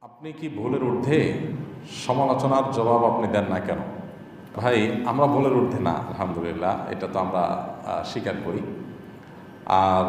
আপনি কি ভুলের ঊর্ধ্বে? সমালোচনার জবাব আপনি দেন না কেন? ভাই, আমরা ভুলের ঊর্ধ্বে না, আলহামদুলিল্লাহ, এটা তো আমরা স্বীকার করি। আর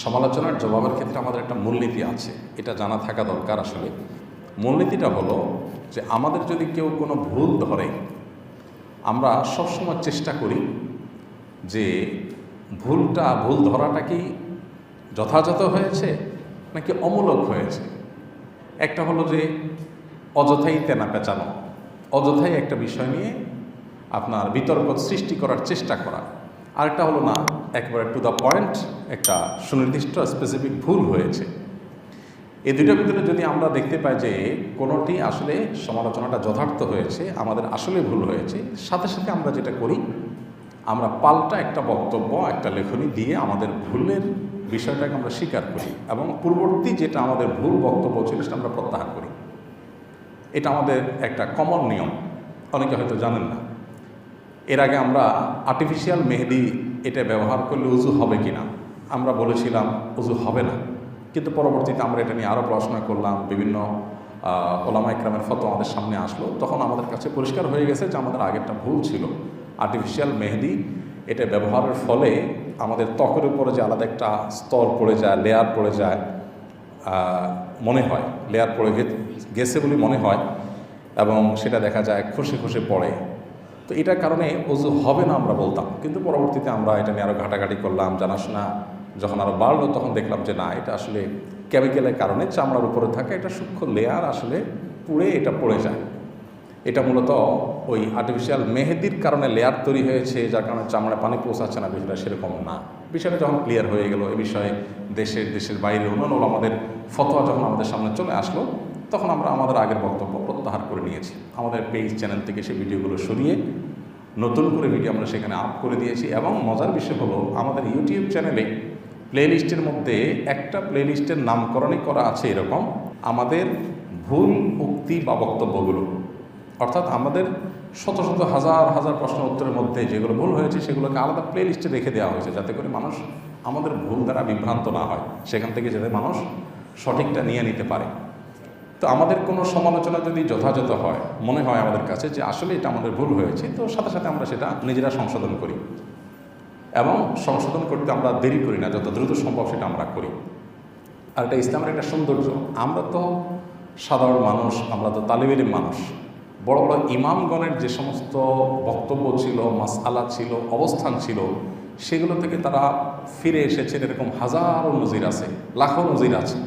সমালোচনার জবাবের ক্ষেত্রে আমাদের একটা মূলনীতি আছে, এটা জানা থাকা দরকার। আসলে মূলনীতিটা হলো যে আমাদের যদি কেউ কোনো ভুল ধরে, আমরা সবসময় চেষ্টা করি যে ভুল ধরাটা কি যথাযথ হয়েছে নাকি অমূলক হয়েছে। একটা হলো যে অযথাই তেনা পেঁচানো, অযথাই একটা বিষয় নিয়ে আপনার বিতর্ক সৃষ্টি করার চেষ্টা করা। আরেকটা হলো না, একবারে টু দ্য পয়েন্ট একটা সুনির্দিষ্ট স্পেসিফিক ভুল হয়েছে। এই দুইটার ভিতরে যদি আমরা দেখতে পাই যে কোনোটি আসলে সমালোচনাটা যথার্থ হয়েছে, আমাদের আসলে ভুল হয়েছে, সাথে সাথে আমরা যেটা করি, আমরা পাল্টা একটা বক্তব্য, একটা লেখনী দিয়ে আমাদের ভুলের বিষয়টাকে আমরা স্বীকার করি এবং পূর্ববর্তী যেটা আমাদের ভুল বক্তব্য ছিল সেটা আমরা প্রত্যাহার করি। এটা আমাদের একটা কমন নিয়ম, অনেকে হয়তো জানেন না। এর আগে আমরা আর্টিফিশিয়াল মেহেদি এটা ব্যবহার করলে উজু হবে কি না, আমরা বলেছিলাম উজু হবে না, কিন্তু পরবর্তীতে আমরা এটা নিয়ে আরও পড়াশোনা করলাম, বিভিন্ন ওলামা ইকরামের ফতোয়া আমাদের সামনে আসলো, তখন আমাদের কাছে পরিষ্কার হয়ে গেছে যে আমাদের আগেরটা ভুল ছিল। আর্টিফিশিয়াল মেহেদি এটা ব্যবহারের ফলে আমাদের ত্বকের উপরে যে আলাদা একটা স্তর পড়ে যায়, লেয়ার পড়ে যায়, মনে হয় লেয়ার পড়ে গেছে বলে মনে হয়, এবং সেটা দেখা যায় খসে খসে পড়ে। তো এটার কারণে অজু হবে না আমরা বলতাম, কিন্তু পরবর্তীতে আমরা এটা নিয়ে আরও ঘাটাঘাটি করলাম, জানাশোনা যখন আরও বাড়লো তখন দেখলাম যে না, এটা আসলে কেমিক্যালের কারণে চামড়ার উপরে থাকা এটা সূক্ষ্ম লেয়ার আসলে পুড়ে এটা পড়ে যায়। এটা মূলত ওই আর্টিফিশিয়াল মেহেদির কারণে লেয়ার তৈরি হয়েছে, যার কারণে চামড়ায় পানি পৌঁছাচ্ছে না, বিষয়টা সেরকম না। বিষয়টা যখন ক্লিয়ার হয়ে গেল, এ বিষয়ে দেশের বাইরে অন্যান্য আমাদের ফতোয়া যখন আমাদের সামনে চলে আসলো, তখন আমরা আমাদের আগের বক্তব্য প্রত্যাহার করে নিয়েছি। আমাদের পেজ চ্যানেল থেকে সেই ভিডিওগুলো সরিয়ে নতুন করে ভিডিও আমরা সেখানে আপ করে দিয়েছি। এবং মজার বিষয় হলো, আমাদের ইউটিউব চ্যানেলে প্লেলিস্টের মধ্যে একটা প্লেলিস্টের নামকরণই করা আছে এরকম, আমাদের ভুল উক্তি বা বক্তব্যগুলো। অর্থাৎ আমাদের শত শত হাজার হাজার প্রশ্ন উত্তরের মধ্যে যেগুলো ভুল হয়েছে সেগুলোকে আলাদা প্লে লিস্টে রেখে দেওয়া হয়েছে, যাতে করে মানুষ আমাদের ভুল দ্বারা বিভ্রান্ত না হয়, সেখান থেকে যাতে মানুষ সঠিকটা নিয়ে নিতে পারে। তো আমাদের কোনো সমালোচনা যদি যথাযথ হয়, মনে হয় আমাদের কাছে যে আসলে এটা আমাদের ভুল হয়েছে, তো সাথে সাথে আমরা সেটা নিজেরা সংশোধন করি, এবং সংশোধন করতে আমরা দেরি করি না, যত দ্রুত সম্ভব সেটা আমরা করি। আর এটা ইসলামের একটা সৌন্দর্য। আমরা তো সাধারণ মানুষ, আমরা তো তালিবে ইলম মানুষ। বড় বড় ইমামগণের যে সমস্ত বক্তব্য ছিল, মাসআলা ছিল, অবস্থান ছিল, সেগুলো থেকে তারা ফিরে এসেছেন এরকম হাজারো নজির আছে, লাখো নজির আছে।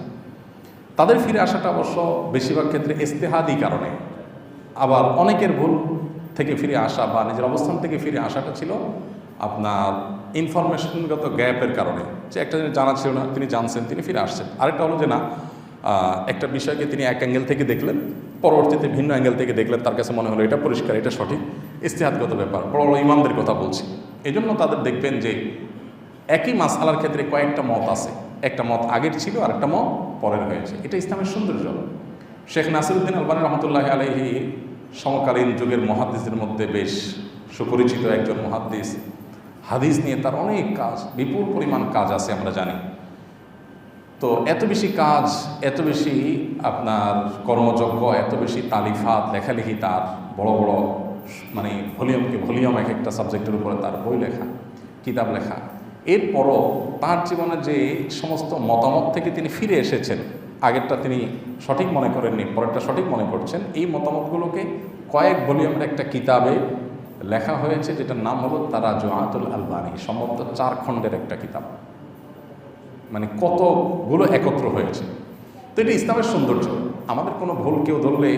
তাদের ফিরে আসাটা অবশ্য বেশিরভাগ ক্ষেত্রে ইজতিহাদি কারণে, আবার অনেকের ভুল থেকে ফিরে আসা বা নিজের অবস্থান থেকে ফিরে আসাটা ছিল আপনার ইনফরমেশনগত গ্যাপের কারণে, যে একটা জিনিস জানা ছিল না, তিনি জানছেন, তিনি ফিরে আসছেন। আরেকটা হলো যে না, একটা বিষয়কে তিনি এক অ্যাঙ্গেল থেকে দেখলেন, পরবর্তীতে ভিন্ন অ্যাঙ্গেল থেকে দেখলেন, তার কাছে মনে হলো এটা পরিষ্কার, এটা সঠিক, ইজতিহাদগত ব্যাপার। বড় বড় ইমামদের কথা বলছি। এই জন্য তাদের দেখবেন যে একই মাসআলার ক্ষেত্রে কয়েকটা মত আছে, একটা মত আগের ছিল আর একটা মত পরের হয়েছে। এটা ইসলামের সৌন্দর্য। শেখ নাসিরউদ্দিন আলবানী রহমতুল্লাহি আলাইহি সমকালীন যুগের মুহাদ্দিসদের মধ্যে বেশ সুপরিচিত একজন মুহাদ্দিস। হাদিস নিয়ে তার অনেক কাজ, বিপুল পরিমাণ কাজ আছে, আমরা জানি। তো এত বেশি কাজ, এত বেশি আপনার কর্মযজ্ঞ, এত বেশি তালিফাত, লেখালেখি, তার বড় বড় মানে ভলিউম এক একটা সাবজেক্টের উপরে তার বই লেখা, কিতাব লেখা। এরপরও তার জীবনে যে সমস্ত মতামত থেকে তিনি ফিরে এসেছেন, আগেরটা তিনি সঠিক মনে করেননি, পরেরটা সঠিক মনে করছেন, এই মতামতগুলোকে কয়েক ভলিউমের একটা কিতাবে লেখা হয়েছে, যেটার নাম হলো তারাজুআতুল আলবানী। সম্ভবত 4 খণ্ডের একটা কিতাব, মানে কতগুলো একত্র হয়েছে। তো এটা ইসলামের সৌন্দর্য। আমাদের কোনো ভুল কেউ ধরলে,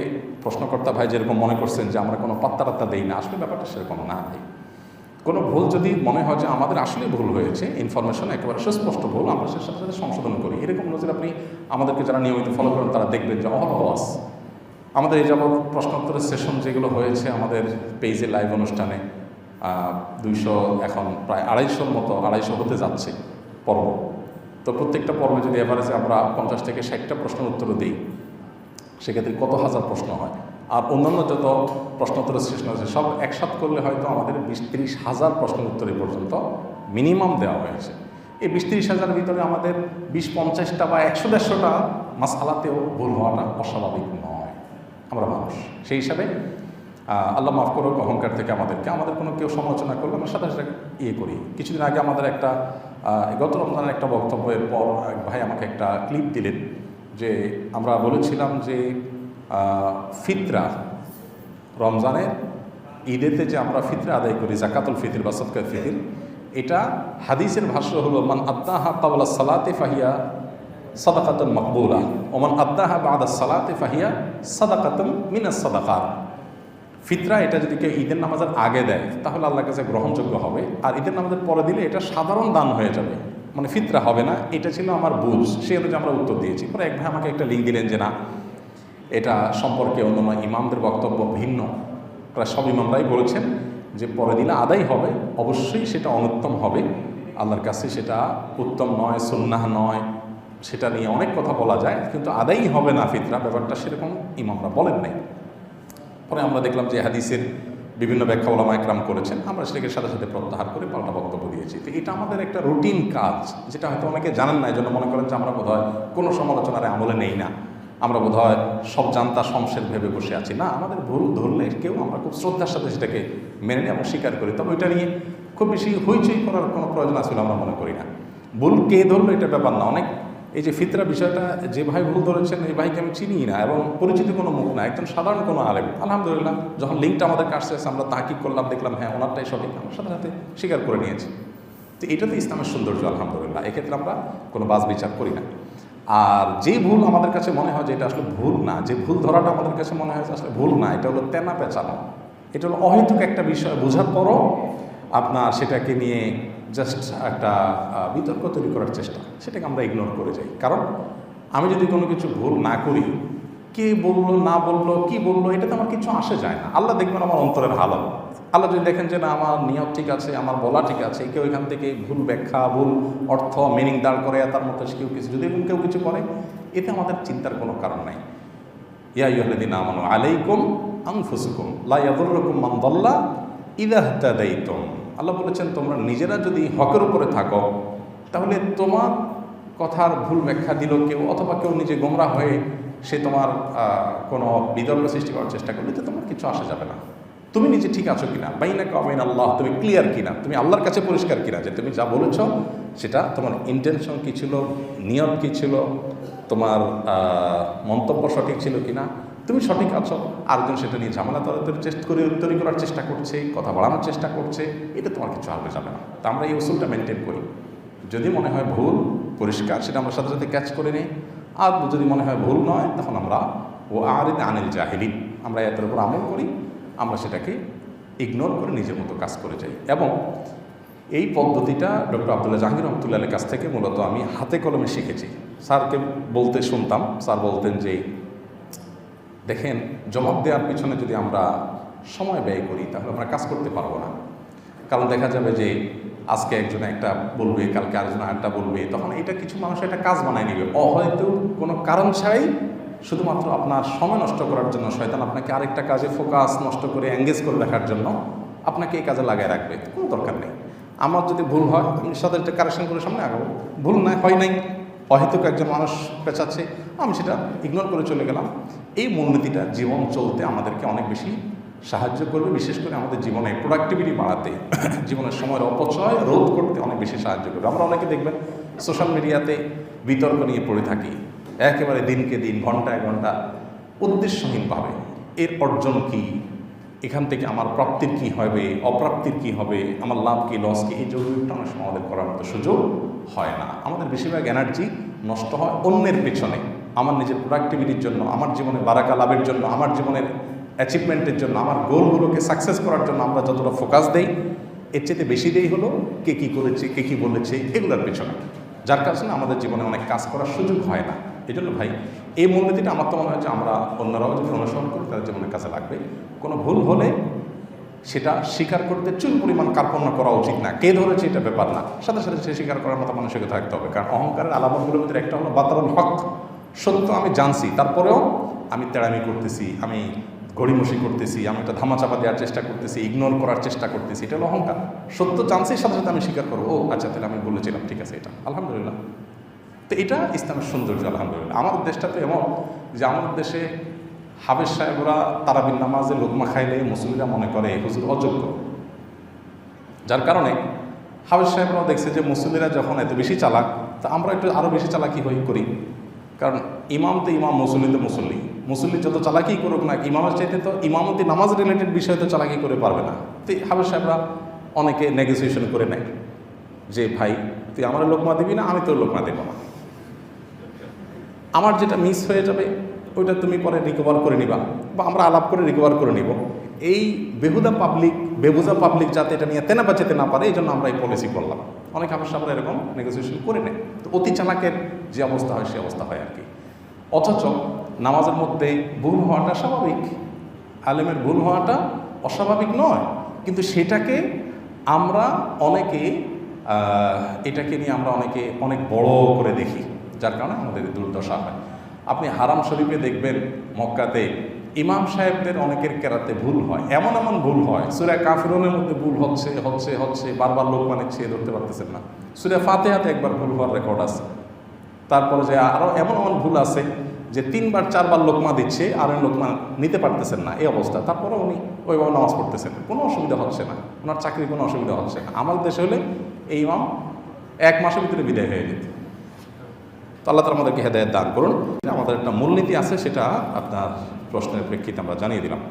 প্রশ্নকর্তা ভাই যেরকম মনে করছেন যে আমরা কোনো পাত্তা দেই না, আসলে ব্যাপারটা সেরকম না। কোনো ভুল যদি মনে হয় যে আমাদের আসলে ভুল হয়েছে, ইনফরমেশন একেবারে সুস্পষ্ট ভুল, আমরা সে সাথে সাথে সংশোধন করি। এরকম নজির আপনি আমাদেরকে যারা নিয়মিত ফলো করেন তারা দেখবেন যে অহরহ আমাদের এই যাবৎ প্রশ্নোত্তরের সেশন যেগুলো হয়েছে আমাদের পেজে লাইভ অনুষ্ঠানে, 200, এখন প্রায় 250 মতো, 250 হতে যাচ্ছে পর্ব। তো প্রত্যেকটা পর্বে যদি এভারেজে আমরা 50 থেকে 60টা প্রশ্নের উত্তর দিই, সেক্ষেত্রে কত হাজার প্রশ্ন হয়। আর অন্যান্য যত প্রশ্নোত্তরের সেশন আছে সব একসাথ করলে হয়তো আমাদের 20-30 হাজার প্রশ্নের উত্তর পর্যন্ত মিনিমাম দেওয়া হয়েছে। এই 20-30 হাজারের ভিতরে আমাদের 20-50টা বা 100-150টা মাসআলাতেও ভুল হওয়াটা অস্বাভাবিক নয়, আমরা মানুষ। সেই হিসাবে আল্লাহ মাফ করুক, অহংকার থেকে আমাদের কোনো কেউ সমালোচনা করলে আমরা সাথে সাথে করি। কিছুদিন আগে আমাদের একটা গত রমজানের একটা বক্তব্যের পর এক ভাই আমাকে একটা ক্লিপ দিলেন, যে আমরা বলেছিলাম যে ফিতরা রমজানের ঈদেতে যে আমরা ফিতরা আদায় করি, জাকাতুল ফিতর বা সদকাতুল ফিতর, এটা হাদিসের ভাষ্য হলো মান আদ্দাহা ক্বাবলা সালাতি ফাহিয়া সাদাকাতুন মাকবুলা ওয়া মান আদ্দাহা বা'দা সালাতি ফাহিয়া সাদাকাতুন মিনাস সাদাকাত। ফিতরা এটা যদি কেউ ঈদের নামাজের আগে দেয় তাহলে আল্লাহর কাছে গ্রহণযোগ্য হবে, আর ঈদের নামাজের পরে দিলে এটা সাধারণ দান হয়ে যাবে, মানে ফিতরা হবে না। এটা ছিল আমার বুঝ, সেই অনুযায়ী আমরা উত্তর দিয়েছি। পরে এক ভাই আমাকে একটা লিঙ্ক দিলেন যে না, এটা সম্পর্কে অন্যান্য ইমামদের বক্তব্য ভিন্ন। প্রায় সব ইমামরাই বলেছেন যে পরে দিলে আদায় হবে, অবশ্যই সেটা অনুত্তম হবে, আল্লাহর কাছে সেটা উত্তম নয়, সুন্নাহ নয়, সেটা নিয়ে অনেক কথা বলা যায়, কিন্তু আদায়ই হবে না ফিতরা, ব্যাপারটা সেরকম ইমামরা বলেন নাই। পরে আমরা দেখলাম যে হাদিসের বিভিন্ন ব্যাখ্যা ওলামা একরাম করেছেন, আমরা সেটাকে সাথে সাথে প্রত্যাহার করে পাল্টা বক্তব্য দিয়েছি। তো এটা আমাদের একটা রুটিন কাজ, যেটা হয়তো অনেকে জানেন না, এই জন্য মনে করেন যে আমরা বোধহয় কোনো সমালোচনার আমলে নেই না, আমরা বোধহয় সব জানতা শমশের ভেবে বসে আছি। না, আমাদের ভুল ধরলে কেউ আমরা খুব শ্রদ্ধার সাথে সেটাকে মেনে নিই এবং স্বীকার করি। তবে ওইটা নিয়ে খুব বেশি হইচই করার কোনো প্রয়োজন আসলে আমরা মনে করি না। ভুল কে ধরলো এটা ব্যাপার না। অনেক এই যে ফিতরা বিষয়টা যে ভাই ভুল ধরেছেন, এই ভাইকে আমি চিনি না এবং পরিচিত কোনো মুখ না, একদম সাধারণ কোনো আলেম। আলহামদুলিল্লাহ, যখন লিঙ্কটা আমাদের কাছে এসে আমরা তাহকিক করলাম, দেখলাম হ্যাঁ ওনারটাই সঠিক, আমার সাথে সাথে স্বীকার করে নিয়েছি। তো এটা তো ইসলামের সৌন্দর্য, আলহামদুলিল্লাহ। এক্ষেত্রে আমরা কোনো বাজ বিচার করি না। আর যে ভুল আমাদের কাছে মনে হয় যে এটা আসলে ভুল না, যে ভুল ধরাটা আমাদের কাছে মনে হয় যে আসলে ভুল না, এটা হলো তেনা পেঁচানো, এটা হলো অহেতুক একটা বিষয় বোঝার পরও আপনার সেটাকে নিয়ে জাস্ট একটা বিতর্ক তৈরি করার চেষ্টা, সেটাকে আমরা ইগনোর করে যাই। কারণ আমি যদি কোনো কিছু ভুল না করি, কে বললো না বললো কি বললো এটাতে আমার কিছু আসে যায় না। আল্লাহ দেখবেন আমার অন্তরের হালত। আল্লাহ যদি দেখেন যে না আমার নিয়ত ঠিক আছে, আমার বলা ঠিক আছে, কেউ এখান থেকে ভুল ব্যাখ্যা, ভুল অর্থ, মিনিং দাঁড় করে তার মতো কেউ কিছু যদি কেউ কিছু করে, এতে আমাদের চিন্তার কোনো কারণ নাই। ইয়া আইয়ুহাল্লাযীনা আমানু আলাইকুম আনফুসুকুম লা ইয়াদুররুকুম মান দাল্লা ইযা ইহতাদাইতুম। আল্লাহ বলেছেন তোমরা নিজেরা যদি হকের উপরে থাকো, তাহলে তোমার কথার ভুল ব্যাখ্যা দিল কেউ, অথবা কেউ নিজে গোমরা হয়ে সে তোমার কোনো বিতর্ক সৃষ্টি করার চেষ্টা করলে তো তোমার কিছু আসা যাবে না। তুমি নিজে ঠিক আছো কিনা, বাইনাকা ওয়া বাইনা আল্লাহ, তুমি ক্লিয়ার কিনা, তুমি আল্লাহর কাছে পরিষ্কার কিনা যে তুমি যা বলেছ সেটা তোমার ইন্টেনশন কী ছিল, নিয়ত কী ছিল, তোমার মন্তব্য সঠিক ছিল কিনা, তুমি সঠিক আছো, আরেকজন সেটা নিয়ে ঝামেলা তৈরি করার চেষ্টা করছে, কথা বাড়ানোর চেষ্টা করছে, এটা তোমার কিছু আসবে যাবে না। তো আমরা এই উসুলটা মেনটেন করি। যদি মনে হয় ভুল পরিষ্কার, সেটা আমরা সাথে সাথে ক্যাচ করে নিই। আর যদি মনে হয় ভুল নয়, তখন আমরা আরিদ আনিল জাহিলিন, আমরা এটার উপর আমল করি, আমরা সেটাকে ইগনোর করে নিজের মতো কাজ করে যাই। এবং এই পদ্ধতিটা ডক্টর আব্দুল্লাহ জাহাঙ্গীর রহমতুল্লাহের কাছ থেকে মূলত আমি হাতে কলমে শিখেছি। স্যারকে বলতে শুনতাম, স্যার বলতেন যে দেখেন, জবাব দেওয়ার পিছনে যদি আমরা সময় ব্যয় করি তাহলে আমরা কাজ করতে পারবো না। কারণ দেখা যাবে যে আজকে একজন একটা বলবে, কালকে আরেকজন আরেকটা বলবে, তখন এটা কিছু মানুষ একটা কাজ বানায় নেবে হয়তো কোনো কারণ ছাড়াই, শুধুমাত্র আপনার সময় নষ্ট করার জন্য। শয়তান আপনাকে আরেকটা কাজে ফোকাস নষ্ট করে এঙ্গেজ করে রাখার জন্য আপনাকে এই কাজে লাগায় রাখবে, কোনো দরকার নেই। আমার যদি ভুল হয় আমি সাথে একটা কারেকশন করে সামনে আগাবো, ভুল নয় হয় নাই, অহেতুক একজন মানুষ পেঁচাচ্ছে, আমি সেটা ইগনোর করে চলে গেলাম। এই মূলনীতিটা জীবন চলতে আমাদেরকে অনেক বেশি সাহায্য করবে, বিশেষ করে আমাদের জীবনে প্রোডাক্টিভিটি বাড়াতে, জীবনের সময়ের অপচয় রোধ করতে অনেক বেশি সাহায্য করবে। আমরা অনেকে দেখবেন সোশ্যাল মিডিয়াতে বিতর্ক নিয়ে পড়ে থাকি, একেবারে দিনকে দিন, ঘন্টায় ঘন্টা, উদ্দেশ্যহীনভাবে। এর অর্জন কি, এখান থেকে আমার প্রাপ্তির কি হবে, অপ্রাপ্তির কি হবে, আমার লাভ কি লস কি, এই যোগটা অনেক সময় আমাদের করার মতো সুযোগ হয় না। আমাদের বেশিরভাগ এনার্জি নষ্ট হয় অন্যের পেছনে, আমার নিজের প্রোডাক্টিভিটির জন্য, আমার জীবনে বারাকা লাভের জন্য, আমার জীবনের অ্যাচিভমেন্টের জন্য, আমার গোলগুলোকে সাকসেস করার জন্য আমরা যতটা ফোকাস দেই, এর চেয়ে বেশি দেই হলো কে কী করেছে, কে কী বলেছে, এগুলোর পেছনে, যার কারণে আমাদের জীবনে অনেক কাজ করার সুযোগ হয় না। এই জন্য ভাই, এই মূলনীতিটা আমার তো মনে হয় যে আমরা অন্যরাও যদি অনুসরণ করি তাদের জীবনের কাছে লাগবে। কোনো ভুল হলে সেটা স্বীকার করতে চুল পরিমাণ কার্পণ্য করা উচিত না। কে ধরেছে এটা ব্যাপার না, সাথে সাথে সে স্বীকার করার মতো মানসিকতা থাকতে হবে। কারণ অহংকারের আলামতগুলোর ভিতরে একটা হলো বাতারুল হক, সত্য আমি জানছি, তারপরেও আমি তেড়ামি করতেছি, আমি গড়িমসি করতেছি, আমি একটা ধামাচাপা দেওয়ার চেষ্টা করতেছি, ইগনোর করার চেষ্টা করতেছি, এটা হলো অহংকার। সত্য জানছি, সাথে সাথে আমি স্বীকার করবো, ও আচ্ছা তাহলে আমি বলেছিলাম, ঠিক আছে, এটা আলহামদুলিল্লাহ। তো এটা ইসলামের সৌন্দর্য আলহামদুলিল্লাহ। আমাদের দেশটা তো এমন যে আমাদের দেশে হাফেজ সাহেবরা তারাবির নামাজে লোকমা খাইলে মুসলিমরা মনে করে হুজুর অযোগ্য, যার কারণে হাফেজ সাহেবরাও দেখছে যে মুসলিমরা যখন এত বেশি চালাক, তা আমরা একটু আরও বেশি চালাকি করি। কারণ ইমাম তো ইমাম, মুসল্লি তো মুসল্লি যত চালাকি করুক না, ইমামের চাইতে তো ইমামতি নামাজ রিলেটেড বিষয় তো চালাকি করে পারবে না। তো হাফেজ সাহেবরা অনেকে নেগোসিয়েশন করে নেয় যে ভাই তুই আমার লোকমা দিবি না, আমি তোর লোকমা দেবো না, আমার যেটা মিস হয়ে যাবে ওইটা তুমি পরে রিকভার করে নিবা, বা আমরা আলাপ করে রিকভার করে নিব। এই বেহুদা পাবলিক যাতে এটা নিয়ে তেনা বাঁচাতে না পারে, এই জন্য আমরা এই পলিসি করলাম। অনেক হাফেজ সাহেবরা এরকম নেগোসিয়েশন করে নেয়। তো অতি চালাকের যে অবস্থা হয় সে অবস্থা হয় আর কি। অথচ নামাজের মধ্যে ভুল হওয়াটা স্বাভাবিক, আলেমের ভুল হওয়াটা অস্বাভাবিক নয়, কিন্তু সেটাকে আমরা এটাকে নিয়ে আমরা অনেক বড় করে দেখি, যার কারণে আমাদের দুর্দশা হয়। আপনি হারাম শরীফে দেখবেন মক্কাতে ইমাম সাহেবদের অনেকের কেরাতে ভুল হয়, এমন ভুল হয়, সূরা কাফিরুনের মধ্যে ভুল হচ্ছে বারবার লোক ছিঁড়ে ধরতে পারতেছেন না। সূরা ফাতিহাতে একবার ভুল হওয়ার রেকর্ড আছে। তারপরে যে আরও এমন ভুল আছে যে 3-4বার লোকমা দিচ্ছে আর লোকমা নিতে পারতেছেন না, এই অবস্থা। তারপরে উনি ওইভাবে নামাজ পড়তেছেন, কোনো অসুবিধা হচ্ছে না, ওনার চাকরির কোনো অসুবিধা হচ্ছে না। আমাদের দেশে হলে এই ইমাম 1 মাসের ভিতরে বিদায় হয়ে যেত। তো আল্লাহ তাআলা আমাদেরকে হেদায়েত দান করুন। আমাদের একটা মূলনীতি আছে, সেটা আপনার প্রশ্নের প্রেক্ষিতে আমরা জানিয়ে দিলাম।